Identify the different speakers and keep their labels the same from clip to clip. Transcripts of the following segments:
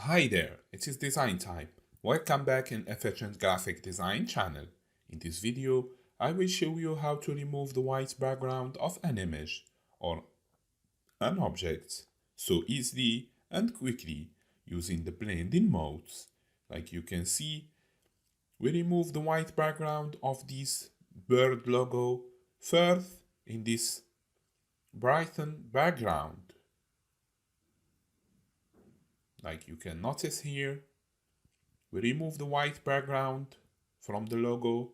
Speaker 1: Hi there, it is Design Time. Welcome back in Efficient Graphic Design channel. In this video, I will show you how to remove the white background of an image or an object so easily and quickly using the blending modes. Like you can see, we remove the white background of this bird logo first in this brighten background. Like you can notice here, we remove the white background from the logo,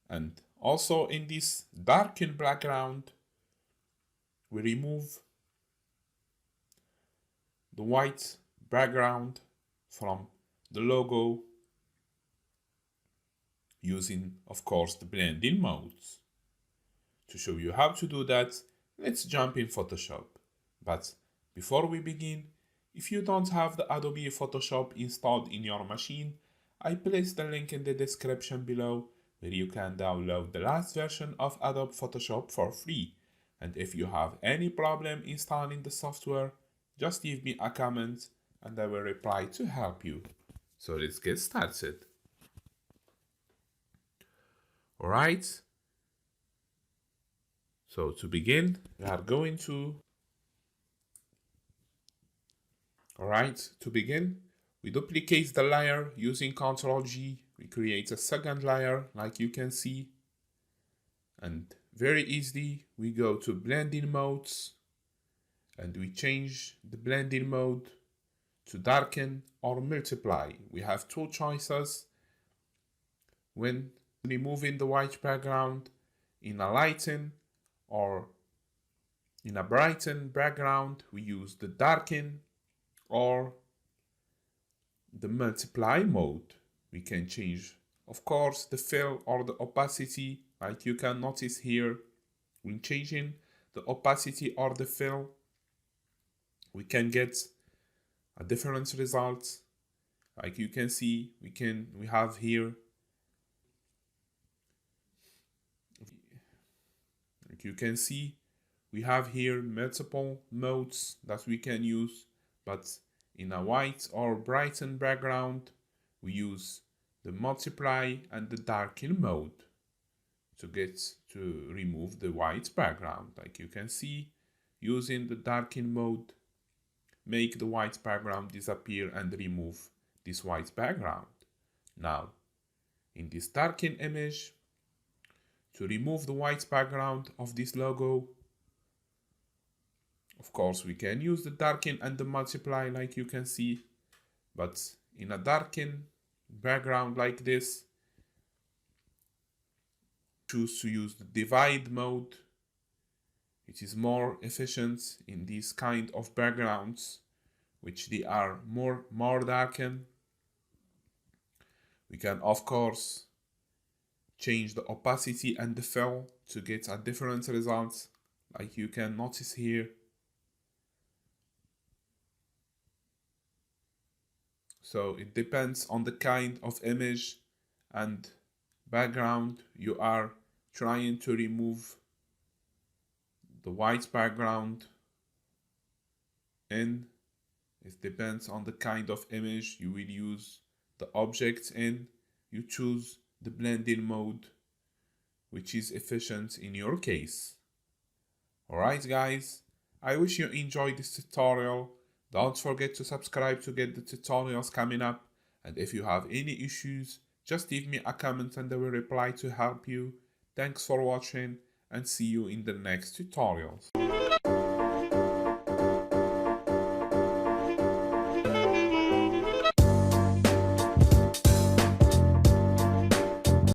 Speaker 1: and also in this darken background we remove the white background from the logo using, of course, the blending modes. To show you how to do that, let's jump in Photoshop. But before we begin, if you don't have the Adobe Photoshop installed in your machine, I place the link in the description below where you can download the last version of Adobe Photoshop for free. And if you have any problem installing the software, just leave me a comment and I will reply to help you. So let's get started. Alright, so to begin, we are going to we duplicate the layer using Ctrl G. We create a second layer like you can see. And very easily, we go to blending modes and we change the blending mode to darken or multiply. We have two choices when removing the white background: in a lighten or in a brighten background, we use the darken or the multiply mode. We can change, of course, the fill or the opacity, like you can notice here. When changing the opacity or the fill, we can get a different result. Like you can see, we have here, like you can see, we have here multiple modes that we can use, but in a white or brighten background, we use the multiply and the darken mode to remove the white background. Like you can see, using the darken mode, make the white background disappear and remove this white background. Now, in this darken image, to remove the white background of this logo, of course, we can use the darken and the multiply like you can see, but in a darken background like this, choose to use the divide mode. It is more efficient in these kind of backgrounds, which they are more darken. We can, of course, change the opacity and the fill to get a different result, like you can notice here. So it depends on the kind of image and background you are trying to remove the white background in. It depends on the kind of image you will use the object in. You choose the blending mode, which is efficient in your case. Alright guys, I wish you enjoyed this tutorial. Don't forget to subscribe to get the tutorials coming up, and if you have any issues, just leave me a comment and I will reply to help you. Thanks for watching and see you in the next tutorials.